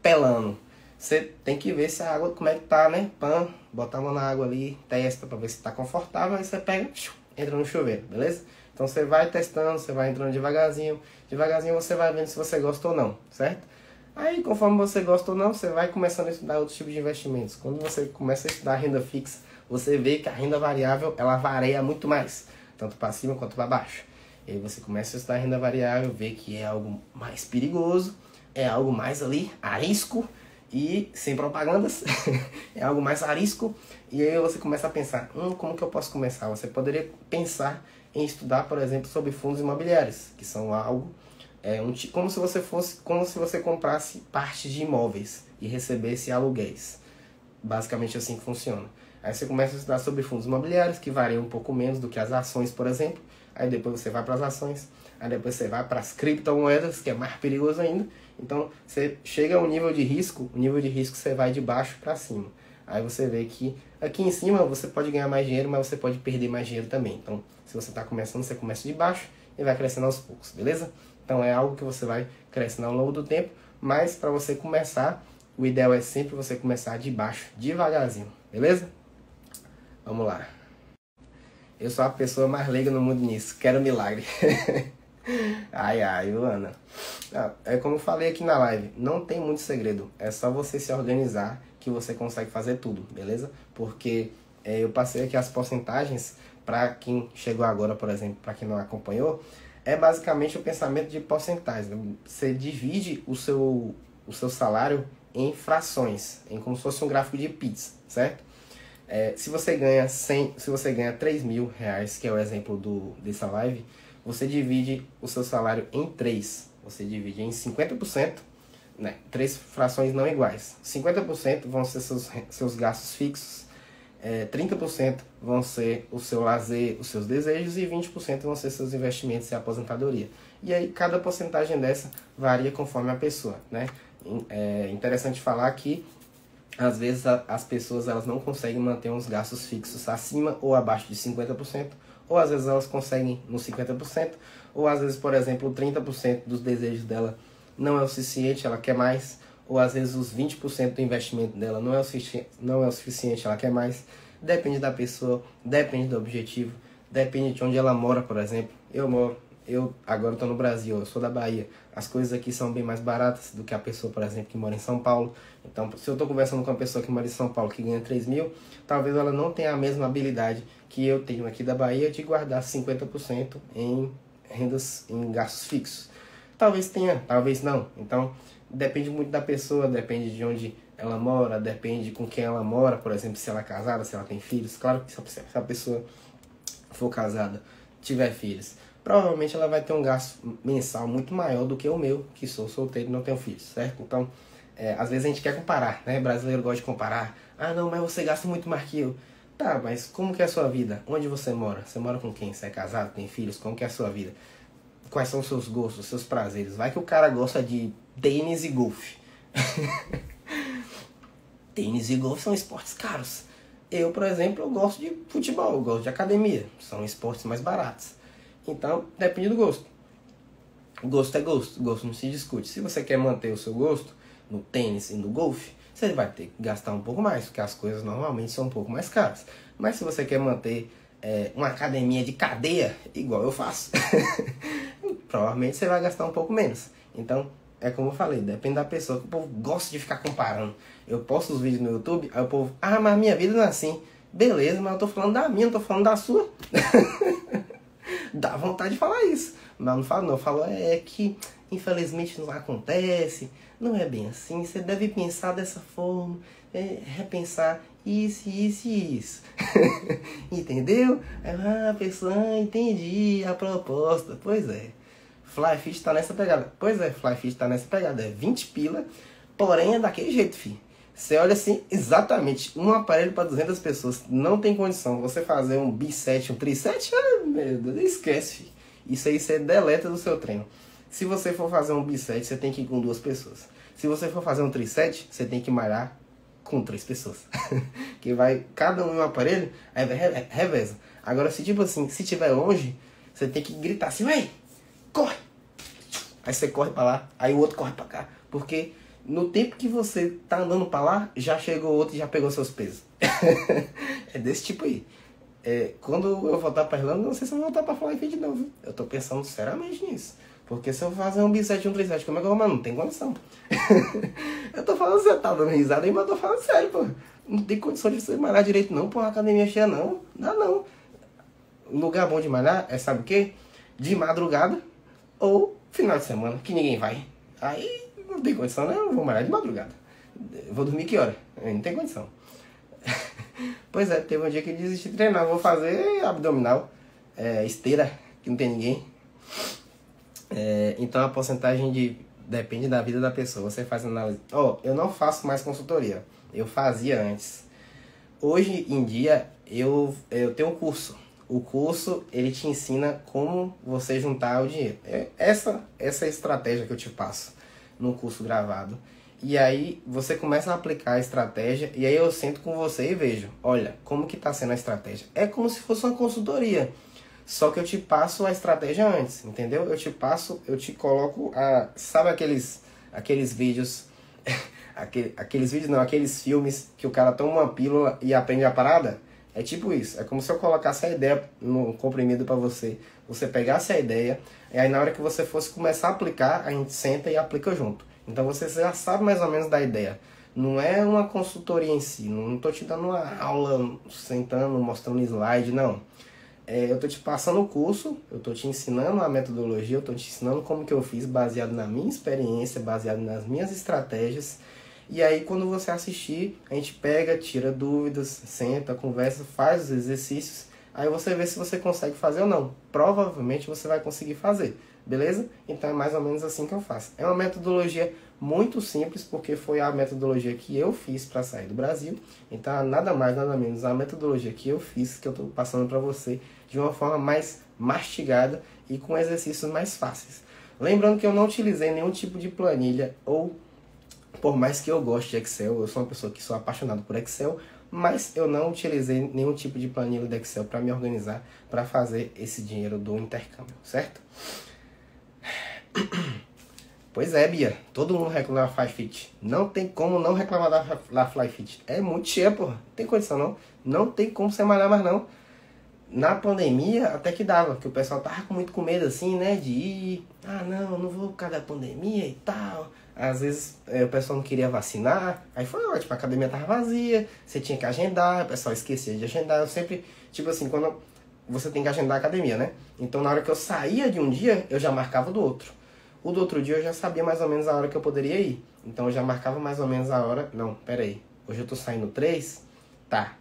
pelando. Você tem que ver se a água, como é que tá, né? Pã, bota a mão na água ali, testa para ver se tá confortável, aí você pega, entra no chuveiro, beleza? Então você vai testando, você vai entrando devagarzinho. Devagarzinho você vai vendo se você gosta ou não, certo? Aí, conforme você gosta ou não, você vai começando a estudar outros tipos de investimentos. Quando você começa a estudar renda fixa, você vê que a renda variável, ela varia muito mais, tanto para cima quanto para baixo. E aí você começa a estudar renda variável, vê que é algo mais perigoso, é algo mais ali, a risco, e sem propagandas, é algo mais a risco. E aí você começa a pensar, como que eu posso começar? Você poderia pensar em estudar, por exemplo, sobre fundos imobiliários, que são algo... como se você comprasse partes de imóveis e recebesse aluguéis. Basicamente assim que funciona. Aí você começa a estudar sobre fundos imobiliários, que variam um pouco menos do que as ações, por exemplo. Aí depois você vai para as ações. Aí depois você vai para as criptomoedas, que é mais perigoso ainda. Então você chega a um nível de risco, o nível de risco você vai de baixo para cima. Aí você vê que aqui em cima você pode ganhar mais dinheiro, mas você pode perder mais dinheiro também. Então, se você está começando, você começa de baixo e vai crescendo aos poucos, beleza? Então é algo que você vai crescendo ao longo do tempo, mas para você começar, o ideal é sempre você começar de baixo, devagarzinho, beleza? Vamos lá. Eu sou a pessoa mais leiga no mundo nisso, quero milagre. Ai, Ana. É como eu falei aqui na live, não tem muito segredo, é só você se organizar que você consegue fazer tudo, beleza? Porque eu passei aqui as porcentagens para quem chegou agora, por exemplo, para quem não acompanhou, é basicamente o pensamento de porcentagem. Você divide o seu salário em frações, em como se fosse um gráfico de pizza, certo? Se você ganha 3 mil reais, que é o exemplo dessa live, você divide o seu salário em 3. Você divide em 50%, né? 3 frações não iguais. 50% vão ser seus gastos fixos, 30% vão ser o seu lazer, os seus desejos, e 20% vão ser seus investimentos e aposentadoria. E aí cada porcentagem dessa varia conforme a pessoa, né? É interessante falar que às vezes as pessoas elas não conseguem manter uns gastos fixos acima ou abaixo de 50%, ou às vezes elas conseguem nos 50%, ou às vezes, por exemplo, 30% dos desejos dela não é o suficiente, ela quer mais, ou às vezes os 20% do investimento dela não é o suficiente, ela quer mais. Depende da pessoa, depende do objetivo, depende de onde ela mora, por exemplo. Eu agora estou no Brasil, eu sou da Bahia. As coisas aqui são bem mais baratas do que a pessoa, por exemplo, que mora em São Paulo. Então, se eu estou conversando com uma pessoa que mora em São Paulo, que ganha 3 mil, talvez ela não tenha a mesma habilidade que eu tenho aqui da Bahia de guardar 50% em rendas, em gastos fixos. Talvez tenha, talvez não. Então, depende muito da pessoa, depende de onde ela mora, depende com quem ela mora, por exemplo, se ela é casada, se ela tem filhos. Claro que se a pessoa for casada, tiver filhos, provavelmente ela vai ter um gasto mensal muito maior do que o meu, que sou solteiro e não tenho filhos, certo? Então, às vezes a gente quer comparar, né? Brasileiro gosta de comparar. Ah, não, mas você gasta muito mais que eu. Tá, mas como que é a sua vida? Onde você mora? Você mora com quem? Você é casado? Tem filhos? Como que é a sua vida? Quais são os seus gostos, os seus prazeres? Vai que o cara gosta de tênis e golfe. Tênis e golfe são esportes caros. Eu, por exemplo, eu gosto de futebol, eu gosto de academia. São esportes mais baratos. Então, depende do gosto. Gosto é gosto, gosto não se discute. Se você quer manter o seu gosto no tênis e no golfe, você vai ter que gastar um pouco mais, porque as coisas normalmente são um pouco mais caras. Mas se você quer manter uma academia de cadeia, igual eu faço, provavelmente você vai gastar um pouco menos. Então, é como eu falei, depende da pessoa, que o povo gosta de ficar comparando. Eu posto os vídeos no YouTube, aí o povo, ah, mas minha vida não é assim. Beleza, mas eu tô falando da minha, não tô falando da sua. Dá vontade de falar isso. Mas não falo não, eu falo que infelizmente não acontece, não é bem assim, você deve pensar dessa forma, repensar isso, isso e isso. Entendeu? A pessoa, entendi a proposta. Pois é. Flyfish tá nessa pegada. Pois é, Flyfish tá nessa pegada. É 20 pila, porém é daquele jeito, filho. Você olha assim, exatamente, um aparelho para 200 pessoas. Não tem condição. Você fazer um B7, um tri-set, meu Deus, esquece, filho. Isso aí você deleta do seu treino. Se você for fazer um B7, você tem que ir com 2 pessoas. Se você for fazer um tri-set, você tem que malhar com 3 pessoas. Que vai, cada um em um aparelho, aí vai reveza. Agora, se tipo assim, se tiver longe, você tem que gritar assim, véi, corre! Aí você corre pra lá, aí o outro corre pra cá. Porque no tempo que você tá andando pra lá, já chegou outro e já pegou seus pesos. É desse tipo aí. Quando eu voltar pra Irlanda, não sei se eu vou voltar pra Flyfit de novo. Eu tô pensando seriamente nisso. Porque se eu fazer um B7 e um 37, como é que eu vou, mano? Não tem condição. Eu tô falando, você tá dando risada aí, mas eu tô falando sério, pô. Não tem condição de você malhar direito não, pô. A academia cheia não. Dá não. Lugar bom de malhar é, sabe o quê? De madrugada ou final de semana, que ninguém vai. Aí não tem condição, né? Eu vou malhar de madrugada. Eu vou dormir que hora? Aí não tem condição. Pois é, teve um dia que eu desisti de treinar. Vou fazer abdominal, esteira, que não tem ninguém. Então a porcentagem depende da vida da pessoa. Você faz análise. Eu não faço mais consultoria. Eu fazia antes. Hoje em dia eu tenho um curso. O curso ele te ensina como você juntar o dinheiro. Essa é a estratégia que eu te passo no curso gravado. E aí você começa a aplicar a estratégia e aí eu sento com você e vejo, olha, como que está sendo a estratégia. É como se fosse uma consultoria, só que eu te passo a estratégia antes, entendeu? Eu te coloco sabe aqueles vídeos, aqueles filmes que o cara toma uma pílula e aprende a parada? É tipo isso, é como se eu colocasse a ideia no comprimido para você, você pegasse a ideia, e aí na hora que você fosse começar a aplicar, a gente senta e aplica junto. Então você já sabe mais ou menos da ideia. Não é uma consultoria em si. Não estou te dando uma aula, sentando, mostrando slide, não. Eu estou te passando o curso, eu estou te ensinando a metodologia, eu estou te ensinando como que eu fiz, baseado na minha experiência, baseado nas minhas estratégias. E aí quando você assistir, a gente pega, tira dúvidas, senta, conversa, faz os exercícios. Aí você vê se você consegue fazer ou não. Provavelmente você vai conseguir fazer. Beleza? Então é mais ou menos assim que eu faço. É uma metodologia muito simples, porque foi a metodologia que eu fiz para sair do Brasil. Então nada mais, nada menos a metodologia que eu fiz, que eu estou passando para você de uma forma mais mastigada e com exercícios mais fáceis. Lembrando que eu não utilizei nenhum tipo de planilha, ou por mais que eu goste de Excel, eu sou uma pessoa que sou apaixonado por Excel, mas eu não utilizei nenhum tipo de planilha de Excel para me organizar, para fazer esse dinheiro do intercâmbio, certo? Pois é, Bia, todo mundo reclama da Flyfit. Não tem como não reclamar da Flyfit. É muito cheia, porra. Não tem condição não. Não tem como você malhar mais não. Na pandemia até que dava, que o pessoal tava com medo assim, né, de ir. Ah, não vou por causa da pandemia e tal. Às vezes o pessoal não queria vacinar. Aí foi ótimo, a academia tava vazia, você tinha que agendar, o pessoal esquecia de agendar. Eu sempre, tipo assim, quando você tem que agendar a academia, né? Então na hora que eu saía de um dia, eu já marcava do outro. O do outro dia eu já sabia mais ou menos a hora que eu poderia ir. Então eu já marcava mais ou menos a hora. Não, pera aí. Hoje eu tô saindo 3? Tá.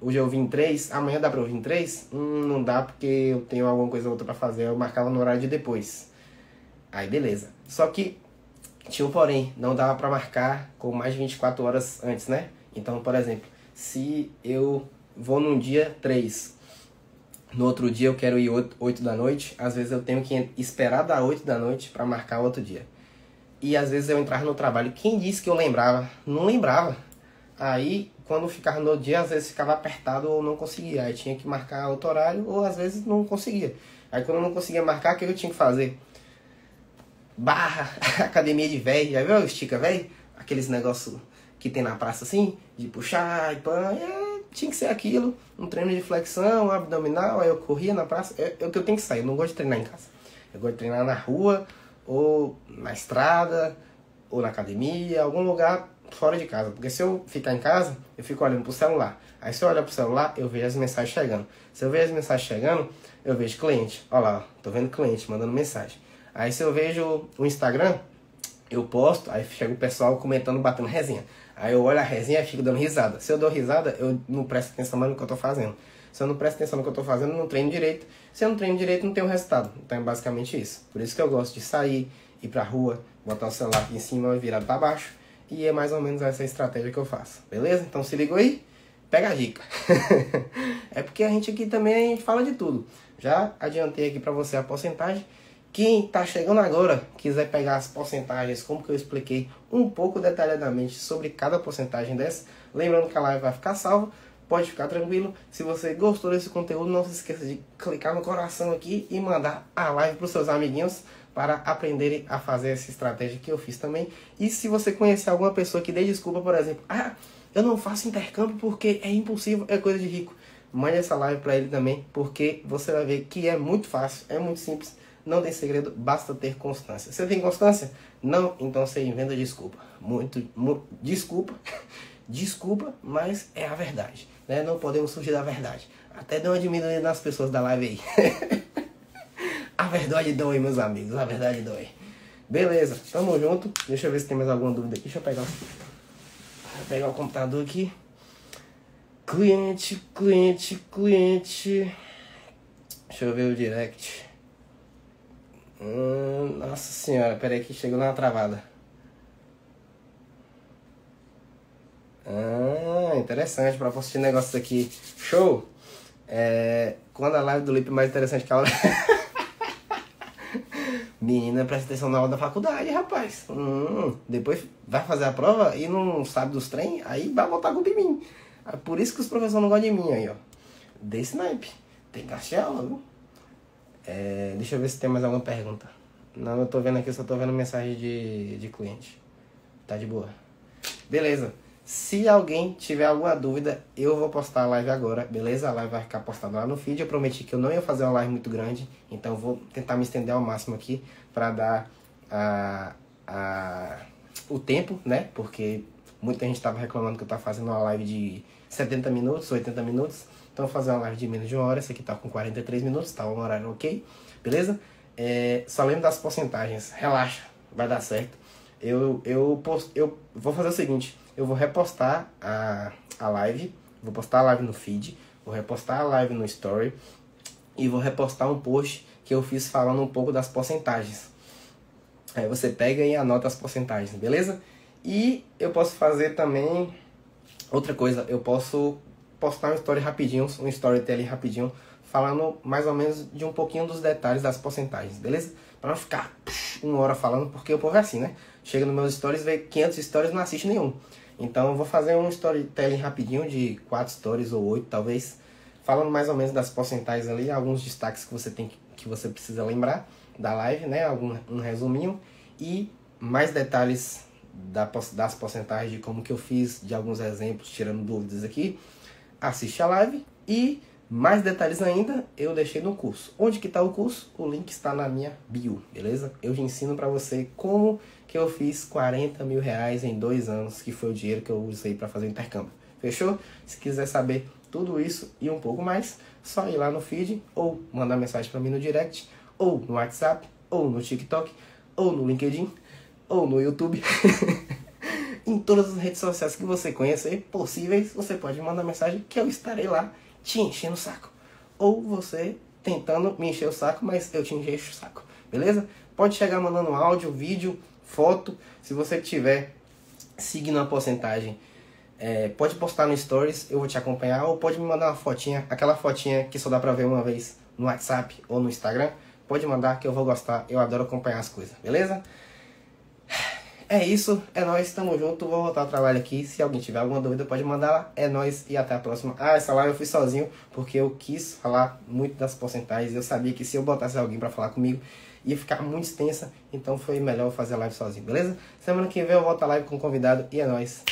hoje eu vim 3, amanhã dá pra eu vir 3? Não dá porque eu tenho alguma coisa ou outra pra fazer, eu marcava no horário de depois. Aí beleza. Só que tinha um porém, não dava pra marcar com mais de 24 horas antes, né? Então, por exemplo, se eu vou num dia 3, no outro dia eu quero ir 8 da noite, às vezes eu tenho que esperar dar 8 da noite pra marcar outro dia. E às vezes eu entrava no trabalho, quem disse que eu lembrava? Não lembrava. Aí, quando ficava no dia, às vezes ficava apertado ou não conseguia. Aí tinha que marcar outro horário ou às vezes não conseguia. Aí quando eu não conseguia marcar, o que eu tinha que fazer? Barra, academia de velho, já viu? Estica velho? Aqueles negócios que tem na praça assim, de puxar e pã. Tinha que ser aquilo, um treino de flexão, abdominal, aí eu corria na praça. É o que eu tenho que sair, eu não gosto de treinar em casa. Eu gosto de treinar na rua, ou na estrada, ou na academia, algum lugar fora de casa. Porque se eu ficar em casa, eu fico olhando pro celular. Aí se eu olhar pro celular, eu vejo as mensagens chegando. Se eu vejo as mensagens chegando, eu vejo cliente. Olha lá, tô vendo cliente mandando mensagem. Aí se eu vejo o Instagram, eu posto, aí chega o pessoal comentando, batendo resenha. Aí eu olho a resenha e fico dando risada. Se eu dou risada, eu não presto atenção mais no que eu tô fazendo. Se eu não presto atenção no que eu tô fazendo, eu não treino direito. Se eu não treino direito, não tenho resultado. Então é basicamente isso. Por isso que eu gosto de sair, ir pra rua, botar o celular aqui em cima e virado pra baixo. E é mais ou menos essa estratégia que eu faço. Beleza? Então se ligou aí? Pega a dica. É porque a gente aqui também fala de tudo. Já adiantei aqui pra você a porcentagem. Quem tá chegando agora, quiser pegar as porcentagens, como que eu expliquei um pouco detalhadamente sobre cada porcentagem dessa, lembrando que a live vai ficar salva, pode ficar tranquilo. Se você gostou desse conteúdo, não se esqueça de clicar no coração aqui e mandar a live para os seus amiguinhos para aprenderem a fazer essa estratégia que eu fiz também. E se você conhecer alguma pessoa que dê desculpa, por exemplo, eu não faço intercâmbio porque é impossível, é coisa de rico, mande essa live para ele também, porque você vai ver que é muito fácil, é muito simples. Não tem segredo, basta ter constância. Você tem constância? Não? Então você inventa desculpa. Desculpa. Desculpa, mas é a verdade. Né? Não podemos fugir da verdade. Até dê uma diminuída nas pessoas da live aí. A verdade dói, meus amigos. A verdade dói. Beleza, tamo junto. Deixa eu ver se tem mais alguma dúvida aqui. Deixa eu pegar o computador aqui. Cliente. Deixa eu ver o direct. Nossa senhora, peraí que chegou na travada. Interessante, pra assistir negócios aqui. Show! Quando a live do Lipe é mais interessante que a aula. Menina, presta atenção na aula da faculdade, rapaz. Depois vai fazer a prova e não sabe dos trem, aí vai voltar com mim. Por isso que os professores não gostam de mim aí, ó. Desse naipe. Tem que achar aula, viu? Deixa eu ver se tem mais alguma pergunta. Não, eu tô vendo aqui, só tô vendo mensagem de cliente. Tá de boa. Beleza. Se alguém tiver alguma dúvida, eu vou postar a live agora, beleza? A live vai ficar postada lá no feed. Eu prometi que eu não ia fazer uma live muito grande, então eu vou tentar me estender ao máximo aqui pra dar o tempo, né? Porque muita gente tava reclamando que eu tava fazendo uma live de 70 minutos, 80 minutos. Então eu vou fazer uma live de menos de 1 hora. Essa aqui tá com 43 minutos, tá um horário ok, beleza? Só lembra das porcentagens, relaxa, vai dar certo. Eu vou fazer o seguinte, eu vou repostar a live, vou postar a live no feed, vou repostar a live no story e vou repostar um post que eu fiz falando um pouco das porcentagens. Aí você pega e anota as porcentagens, beleza? E eu posso fazer também outra coisa, eu posso postar um story rapidinho, um storytelling rapidinho, falando mais ou menos de um pouquinho dos detalhes das porcentagens, beleza? Pra não ficar 1 hora falando, porque o povo é assim, né? Chega nos meus stories, vê 500 stories e não assiste nenhum. Então eu vou fazer um storytelling rapidinho de 4 stories ou 8 talvez, falando mais ou menos das porcentagens ali, alguns destaques que você precisa lembrar da live, né? Um resuminho e mais detalhes das porcentagens, de como que eu fiz, de alguns exemplos, tirando dúvidas aqui. Assiste a live e mais detalhes ainda eu deixei no curso. Onde que está o curso? O link está na minha bio, beleza? Eu te ensino para você como que eu fiz 40 mil reais em 2 anos, que foi o dinheiro que eu usei para fazer o intercâmbio. Fechou? Se quiser saber tudo isso e um pouco mais, só ir lá no feed ou mandar mensagem para mim no direct, ou no WhatsApp, ou no TikTok, ou no LinkedIn, ou no YouTube. em todas as redes sociais que você conhecer possíveis, você pode mandar mensagem que eu estarei lá te enchendo o saco. Ou você tentando me encher o saco, mas eu te encho o saco, beleza? Pode chegar mandando áudio, vídeo, foto. Se você tiver seguindo a porcentagem, pode postar no Stories, eu vou te acompanhar. Ou pode me mandar uma fotinha, aquela fotinha que só dá pra ver uma vez no WhatsApp ou no Instagram. Pode mandar que eu vou gostar, eu adoro acompanhar as coisas, beleza? É isso, é nóis, tamo junto, vou voltar ao trabalho aqui. Se alguém tiver alguma dúvida pode mandar lá, é nóis e até a próxima. Essa live eu fiz sozinho porque eu quis falar muito das porcentagens. Eu sabia que se eu botasse alguém pra falar comigo ia ficar muito extensa, então foi melhor fazer a live sozinho, beleza? Semana que vem eu volto a live com um convidado e é nóis.